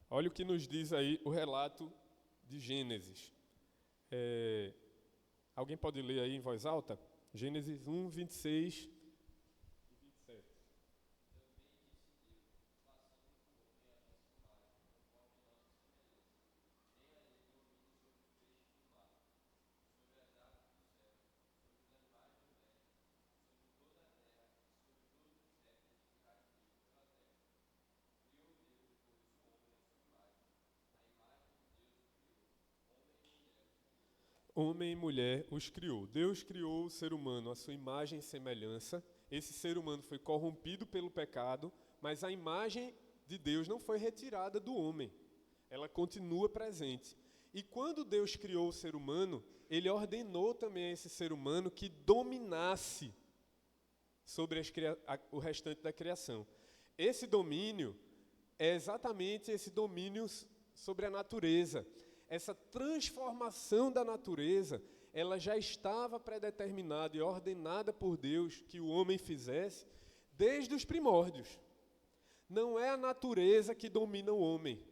Olha o que nos diz aí o relato de Gênesis. Alguém pode ler aí em voz alta? Gênesis 1, 26 e 27. Homem e mulher os criou. Deus criou o ser humano à sua imagem e semelhança. Esse ser humano foi corrompido pelo pecado, mas a imagem de Deus não foi retirada do homem. Ela continua presente. E quando Deus criou o ser humano, ele ordenou também a esse ser humano que dominasse sobre o restante da criação. Esse domínio é exatamente esse domínio sobre a natureza. Essa transformação da natureza, ela já estava predeterminada e ordenada por Deus que o homem fizesse desde os primórdios. Não é a natureza que domina o homem,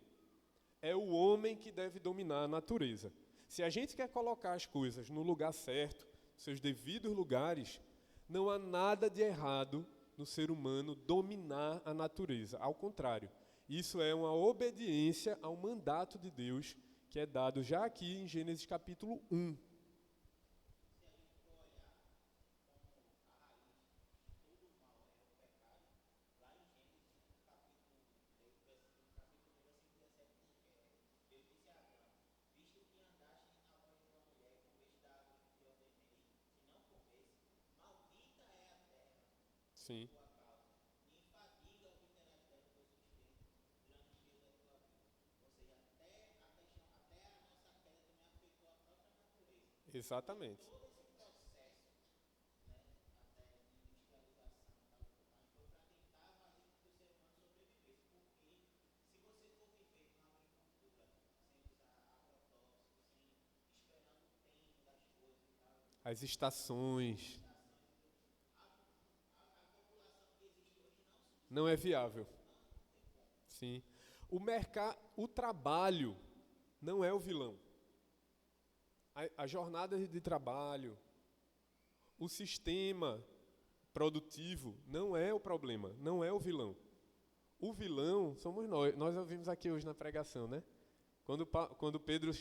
é o homem que deve dominar a natureza. Se a gente quer colocar as coisas no lugar certo, seus devidos lugares, não há nada de errado no ser humano dominar a natureza. Ao contrário, isso é uma obediência ao mandato de Deus, que é dado já aqui em Gênesis capítulo 1. Sim. Exatamente. As estações. Não é viável. Sim. O trabalho não é o vilão. A jornada de trabalho, o sistema produtivo não é o problema, não é o vilão. O vilão somos nós. Nós ouvimos aqui hoje na pregação, né? Quando Pedro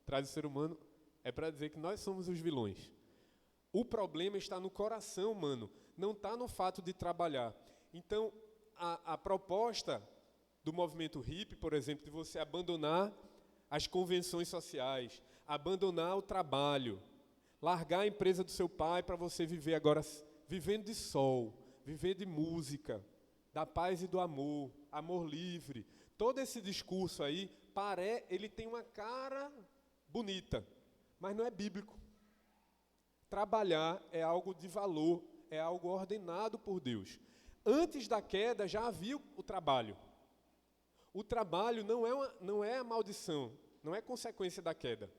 traz o ser humano, é para dizer que nós somos os vilões. O problema está no coração humano, não está no fato de trabalhar. Então, a proposta do movimento hippie, por exemplo, de você abandonar as convenções sociais, abandonar o trabalho, largar a empresa do seu pai para você viver agora, vivendo de sol, viver de música, da paz e do amor, amor livre. Todo esse discurso aí, ele tem uma cara bonita, mas não é bíblico. Trabalhar é algo de valor, é algo ordenado por Deus. Antes da queda já havia o trabalho. O trabalho não é a maldição, não é consequência da queda.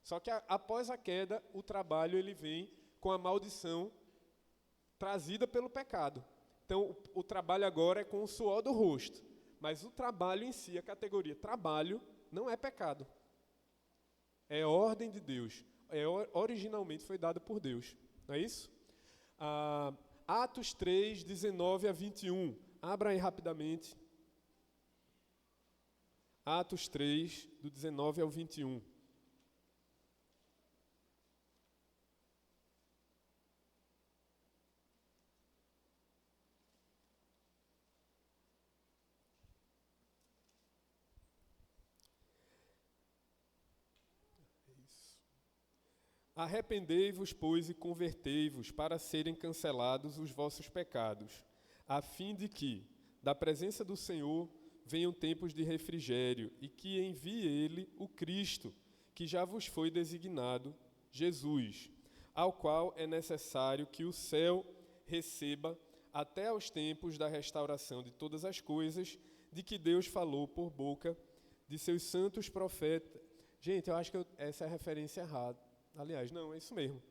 Só que após a queda, o trabalho ele vem com a maldição trazida pelo pecado. Então, o trabalho agora é com o suor do rosto. Mas o trabalho em si, a categoria trabalho, não é pecado. É ordem de Deus. Originalmente foi dado por Deus. Não é isso? Atos 3, 19 a 21. Abra aí rapidamente. Atos 3, do 19 ao 21. Arrependei-vos, pois, e convertei-vos, para serem cancelados os vossos pecados, a fim de que, da presença do Senhor, venham tempos de refrigério, e que envie Ele o Cristo, que já vos foi designado, Jesus, ao qual é necessário que o céu receba até aos tempos da restauração de todas as coisas, de que Deus falou por boca de seus santos profetas. Gente, eu acho que essa é a referência errada. Aliás, não, é isso mesmo.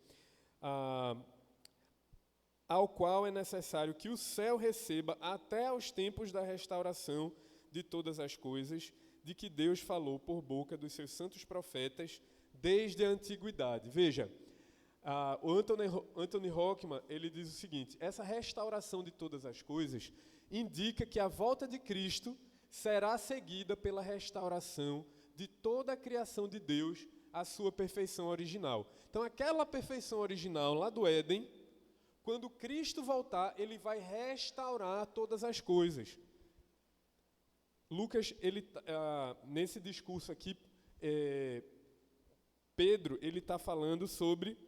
Ao qual é necessário que o céu receba até aos tempos da restauração de todas as coisas, de que Deus falou por boca dos seus santos profetas desde a antiguidade. Veja, o Anthony Hockman, ele diz o seguinte: essa restauração de todas as coisas indica que a volta de Cristo será seguida pela restauração de toda a criação de Deus à sua perfeição original. Então, aquela perfeição original lá do Éden, quando Cristo voltar, ele vai restaurar todas as coisas. Lucas, nesse discurso aqui, Pedro, ele está falando sobre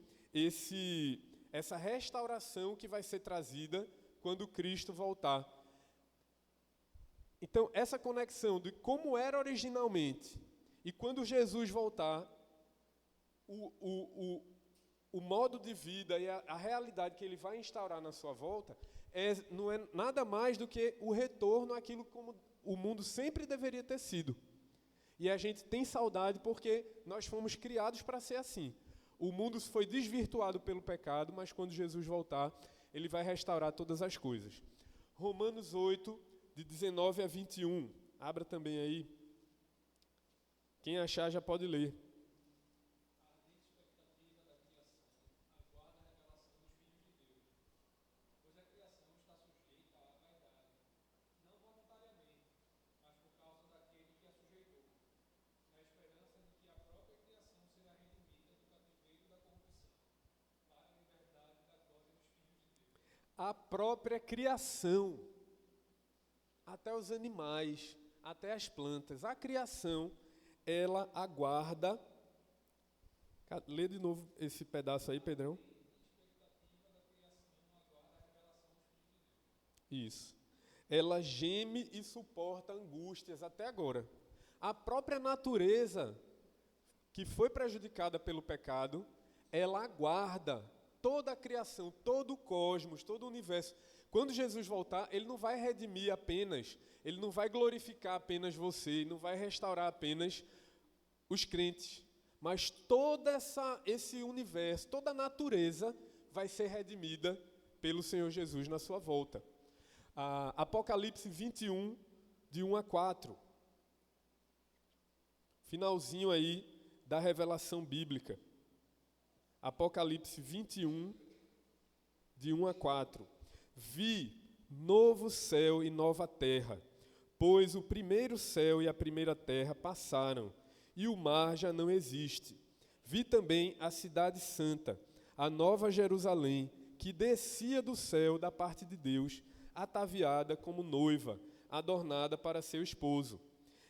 essa restauração que vai ser trazida quando Cristo voltar. Então, essa conexão de como era originalmente e quando Jesus voltar, o modo de vida e a realidade que ele vai instaurar na sua volta não é nada mais do que o retorno àquilo como o mundo sempre deveria ter sido. E a gente tem saudade porque nós fomos criados para ser assim. O mundo foi desvirtuado pelo pecado, mas quando Jesus voltar, ele vai restaurar todas as coisas. Romanos 8, de 19 a 21. Abra também aí. Quem achar já pode ler. A própria criação, até os animais, até as plantas, a criação, ela aguarda. Lê de novo esse pedaço aí, Pedrão. Isso. Ela geme e suporta angústias até agora. A própria natureza que foi prejudicada pelo pecado, ela aguarda toda a criação, todo o cosmos, todo o universo. Quando Jesus voltar, ele não vai redimir apenas, ele não vai glorificar apenas você, ele não vai restaurar apenas os crentes, mas todo esse universo, toda a natureza vai ser redimida pelo Senhor Jesus na sua volta. Apocalipse 21, de 1 a 4. Finalzinho aí da revelação bíblica. Apocalipse 21, de 1 a 4. Vi novo céu e nova terra, pois o primeiro céu e a primeira terra passaram, e o mar já não existe. Vi também a cidade santa, a nova Jerusalém, que descia do céu da parte de Deus, ataviada como noiva, adornada para seu esposo.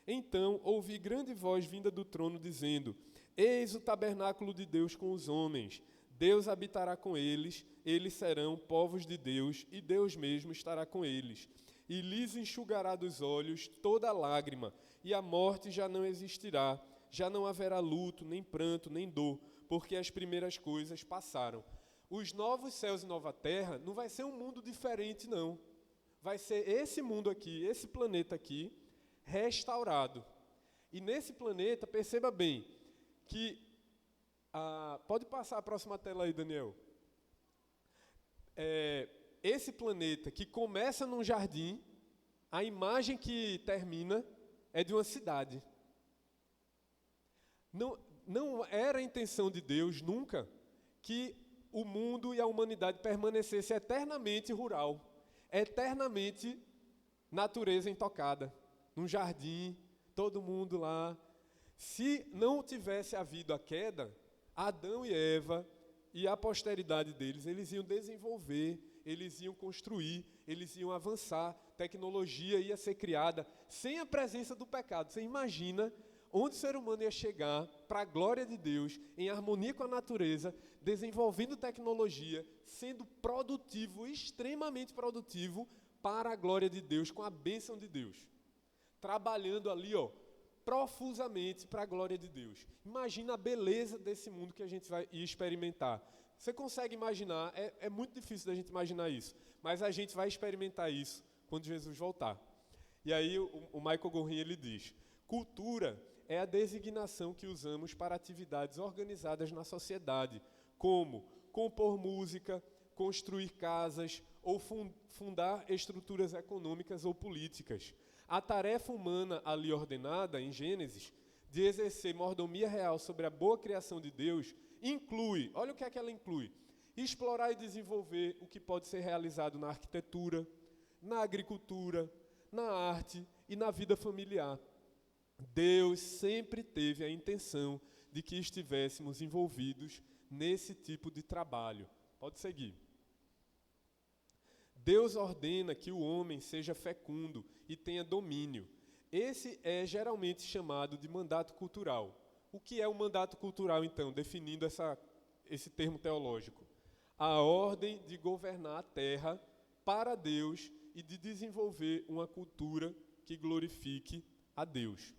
Então ouvi grande voz vinda do trono, dizendo: Eis o tabernáculo de Deus com os homens. Deus habitará com eles, eles serão povos de Deus, e Deus mesmo estará com eles. E lhes enxugará dos olhos toda lágrima, e a morte já não existirá. Já não haverá luto, nem pranto, nem dor, porque as primeiras coisas passaram. Os novos céus e nova terra não vai ser um mundo diferente, não. Vai ser esse mundo aqui, esse planeta aqui, restaurado. E nesse planeta, perceba bem, que... pode passar a próxima tela aí, Daniel. Esse planeta que começa num jardim, a imagem que termina é de uma cidade. Não era a intenção de Deus nunca que o mundo e a humanidade permanecesse eternamente rural, eternamente natureza intocada, num jardim, todo mundo lá. Se não tivesse havido a queda, Adão e Eva e a posteridade deles, eles iam desenvolver, eles iam construir, eles iam avançar, tecnologia ia ser criada sem a presença do pecado. Você imagina onde o ser humano ia chegar para a glória de Deus, em harmonia com a natureza, desenvolvendo tecnologia, sendo produtivo, extremamente produtivo, para a glória de Deus, com a bênção de Deus. Trabalhando ali, profusamente para a glória de Deus. Imagina a beleza desse mundo que a gente vai experimentar. Você consegue imaginar? É muito difícil da gente imaginar isso, mas a gente vai experimentar isso quando Jesus voltar. E aí o Michael Gorin, ele diz: cultura é a designação que usamos para atividades organizadas na sociedade, como compor música, construir casas ou fundar estruturas econômicas ou políticas. A tarefa humana ali ordenada, em Gênesis, de exercer mordomia real sobre a boa criação de Deus, inclui, olha o que é que ela inclui: explorar e desenvolver o que pode ser realizado na arquitetura, na agricultura, na arte e na vida familiar. Deus sempre teve a intenção de que estivéssemos envolvidos nesse tipo de trabalho. Pode seguir. Deus ordena que o homem seja fecundo e tenha domínio. Esse é geralmente chamado de mandato cultural. O que é o mandato cultural, então, definindo esse termo teológico? A ordem de governar a terra para Deus e de desenvolver uma cultura que glorifique a Deus.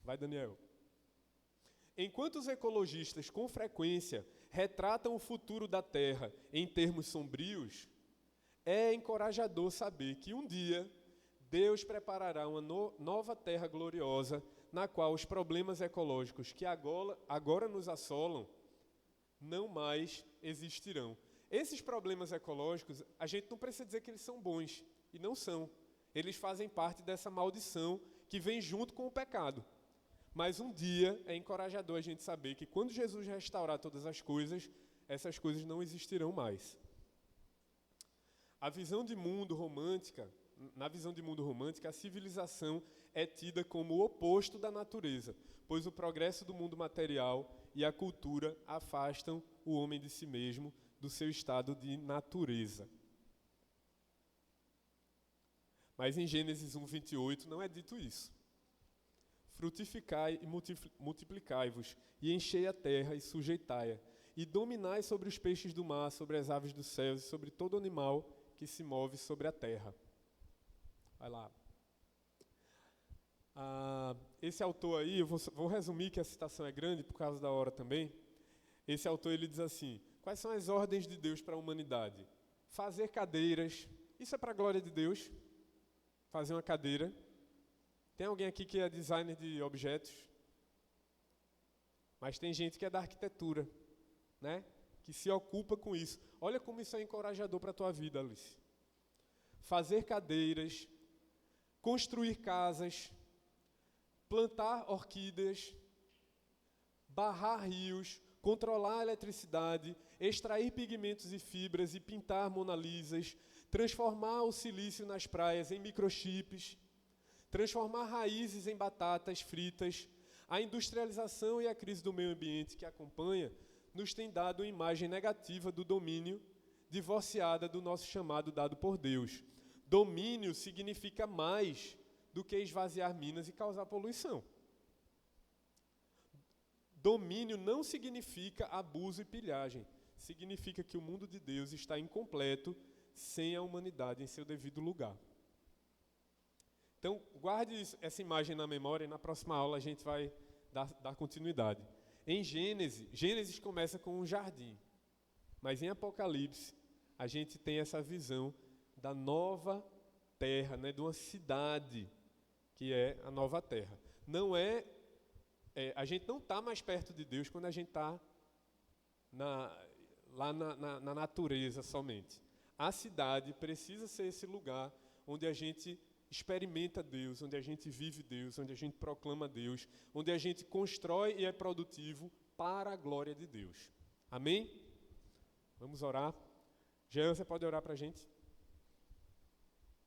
Vai, Daniel. Enquanto os ecologistas, com frequência, retratam o futuro da Terra em termos sombrios, é encorajador saber que um dia Deus preparará uma nova terra gloriosa, na qual os problemas ecológicos que agora nos assolam não mais existirão. Esses problemas ecológicos, a gente não precisa dizer que eles são bons, e não são. Eles fazem parte dessa maldição que vem junto com o pecado. Mas um dia é encorajador a gente saber que quando Jesus restaurar todas as coisas, essas coisas não existirão mais. Na visão de mundo romântica, a civilização é tida como o oposto da natureza, pois o progresso do mundo material e a cultura afastam o homem de si mesmo, do seu estado de natureza. Mas em Gênesis 1:28 não é dito isso. Frutificai e multiplicai-vos, e enchei a terra e sujeitai-a, e dominai sobre os peixes do mar, sobre as aves dos céus e sobre todo animal que se move sobre a terra. Vai lá. Esse autor aí, eu vou resumir que a citação é grande por causa da hora também. Esse autor ele diz assim: quais são as ordens de Deus para a humanidade? Fazer cadeiras. Isso é para a glória de Deus. Fazer uma cadeira. Tem alguém aqui que é designer de objetos? Mas tem gente que é da arquitetura, né? Que se ocupa com isso. Olha como isso é encorajador para a tua vida, Alice. Fazer cadeiras, construir casas, plantar orquídeas, barrar rios, controlar a eletricidade, extrair pigmentos e fibras e pintar Mona Lisas, transformar o silício nas praias em microchips, transformar raízes em batatas fritas. A industrialização e a crise do meio ambiente que acompanha nos tem dado uma imagem negativa do domínio, divorciada do nosso chamado dado por Deus. Domínio significa mais do que esvaziar minas e causar poluição. Domínio não significa abuso e pilhagem. Significa que o mundo de Deus está incompleto sem a humanidade em seu devido lugar. Então, guarde essa imagem na memória e na próxima aula a gente vai dar continuidade. Em Gênesis começa com um jardim, mas em Apocalipse a gente tem essa visão da nova terra, né, de uma cidade que é a nova terra. A gente não está mais perto de Deus quando a gente está lá na natureza somente. A cidade precisa ser esse lugar onde a gente experimenta Deus, onde a gente vive Deus, onde a gente proclama Deus, onde a gente constrói e é produtivo para a glória de Deus. Amém? Vamos orar. Jean, você pode orar para a gente?